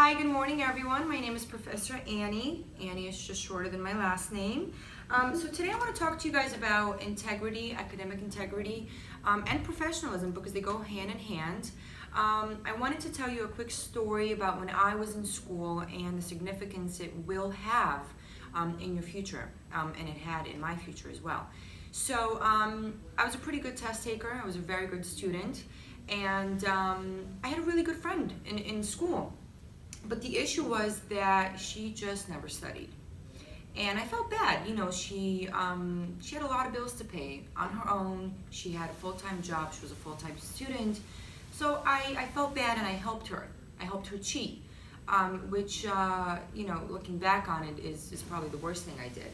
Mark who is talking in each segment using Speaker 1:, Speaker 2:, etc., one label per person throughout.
Speaker 1: Hi, good morning everyone. My name is Professor Annie. Annie is just shorter than my last name. So today I want to talk to you guys about integrity, academic integrity, and professionalism because they go hand in hand. I wanted to tell you a quick story about when I was in school and the significance it will have in your future, and it had in my future as well. So I was a pretty good test taker. I was a very good student, and I had a really good friend in school. But the issue was that she just never studied. And I felt bad. You know, she had a lot of bills to pay on her own. She had a full-time job. She was a full-time student. So I felt bad and I helped her. I helped her cheat, which, looking back on it is probably the worst thing I did.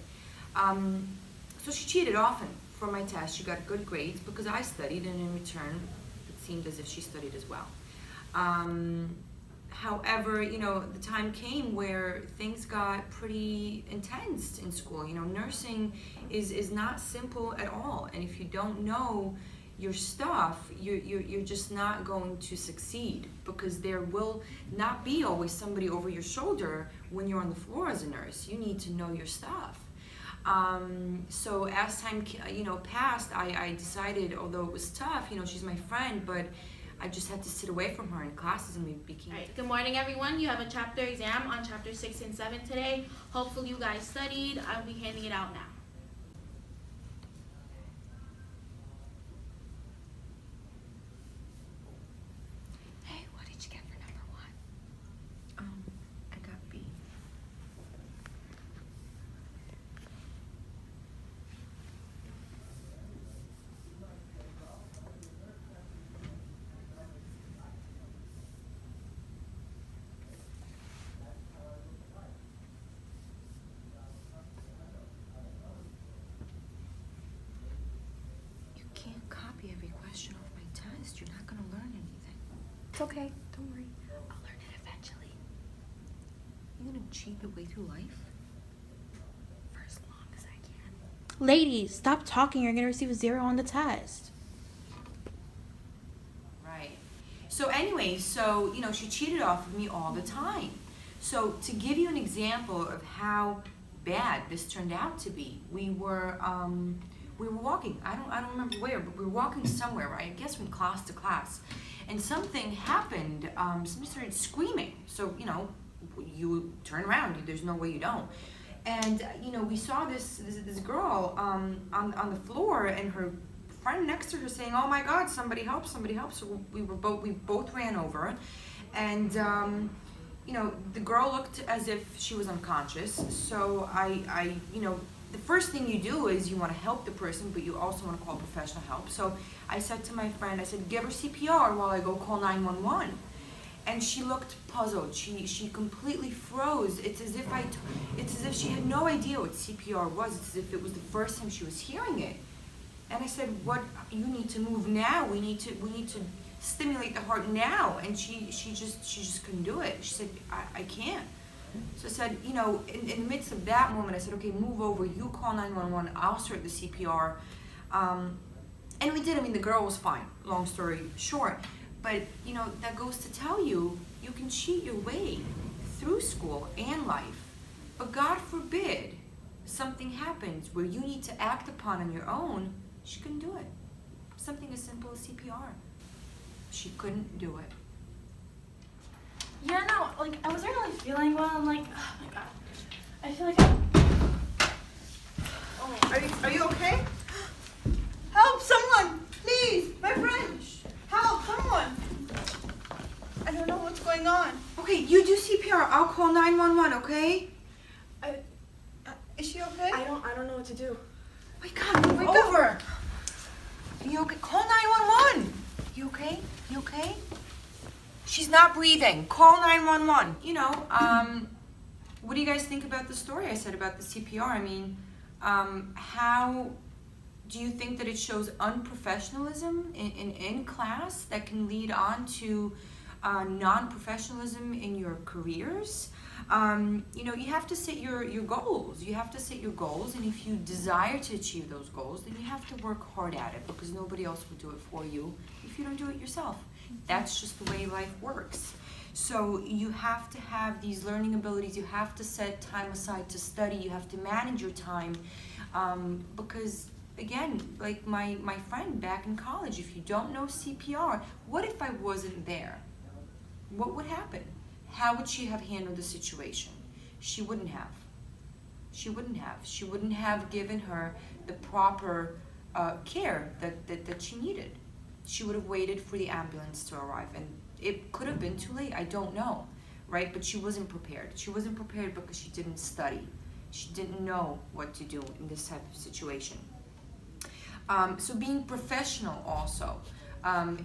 Speaker 1: So she cheated often for my test. She got good grades because I studied, and in return, it seemed as if she studied as well. However, the time came where things got pretty intense in school. Nursing is not simple at all. And if you don't know your stuff, you're just not going to succeed, because there will not be always somebody over your shoulder when you're on the floor as a nurse. You need to know your stuff. So as time, passed, I decided, although it was tough, she's my friend, but I just had to sit away from her in classes, and we became...
Speaker 2: All right, good morning everyone. You have a chapter exam on chapter 6 and 7 today. Hopefully you guys studied. I'll be handing it out now.
Speaker 1: Hey, what did you get for number 1? I got B. Can't copy every question off my test. You're not going to learn anything. It's okay. Don't worry. I'll learn it eventually. You're going to cheat your way through life? For as long as I can.
Speaker 2: Ladies, stop talking. You're going to receive a 0 on the test.
Speaker 1: Right. So anyway, she cheated off of me all the time. So to give you an example of how bad this turned out to be, we were walking. I don't remember where, but we were walking somewhere, right? I guess from class to class. And something happened. Somebody started screaming. So, you turn around. There's no way you don't. And, we saw this girl on the floor, and her friend next to her saying, "Oh my God, somebody help, somebody help." So we both ran over. And, the girl looked as if she was unconscious. So the first thing you do is you want to help the person, but you also want to call professional help. So I said to my friend, I said, "Give her CPR while I go call 911." And she looked puzzled. She completely froze. It's as if she had no idea what CPR was. It's as if it was the first time she was hearing it. And I said, "What? You need to move now. We need to stimulate the heart now." And she just couldn't do it. She said, I can't." So I said, in the midst of that moment, I said, "Okay, move over. You call 911. I'll start the CPR." And we did. I mean, the girl was fine, long story short. But, that goes to tell you, you can cheat your way through school and life. But God forbid something happens where you need to act upon on your own. She couldn't do it. Something as simple as CPR. She couldn't do it.
Speaker 3: Yeah, no, I wasn't really feeling well. I'm like, oh my God. I feel like
Speaker 4: Are you okay? Help, someone! Please! My friend! Help, someone! I don't know what's going on.
Speaker 1: Okay, you do CPR. I'll call 911, okay?
Speaker 4: Is she okay?
Speaker 3: I don't know what to do.
Speaker 1: My God, move over. You okay? Call 911. You okay? You okay? She's not breathing. Call 911. What do you guys think about the story I said about the CPR? I mean, how do you think that it shows unprofessionalism in class that can lead on to non-professionalism in your careers? You have to set your goals. You have to set your goals, and if you desire to achieve those goals, then you have to work hard at it, because nobody else will do it for you if you don't do it yourself. That's just the way life works. So you have to have these learning abilities, you have to set time aside to study, you have to manage your time, because again, like my friend back in college, if you don't know CPR, what if I wasn't there? What would happen? How would she have handled the situation? She wouldn't have. She wouldn't have. She wouldn't have given her the proper care that she needed. She would have waited for the ambulance to arrive, and it could have been too late. I don't know, right? But she wasn't prepared. She wasn't prepared because she didn't study. She didn't know what to do in this type of situation. So being professional also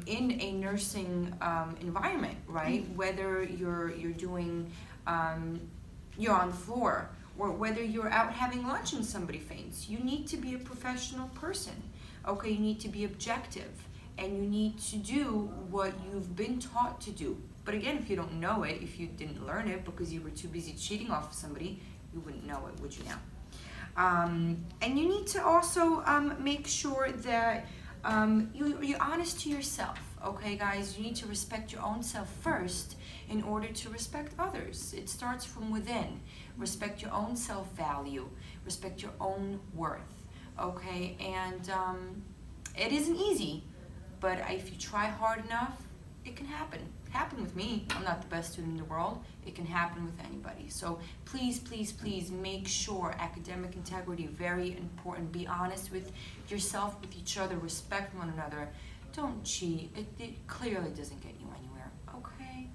Speaker 1: in a nursing environment, right? Whether you're doing you're on the floor, or whether you're out having lunch and somebody faints, you need to be a professional person. Okay, you need to be objective, and you need to do what you've been taught to do. But again, if you don't know it, if you didn't learn it because you were too busy cheating off of somebody, you wouldn't know it, would you now? And you need to also make sure that you're honest to yourself, okay, guys? You need to respect your own self first in order to respect others. It starts from within. Respect your own self-value, respect your own worth, okay? And it isn't easy, but if you try hard enough, it can happen. It happened with me. I'm not the best student in the world. It can happen with anybody. So please, please, please make sure academic integrity, very important. Be honest with yourself, with each other, respect one another. Don't cheat. It clearly doesn't get you anywhere, okay?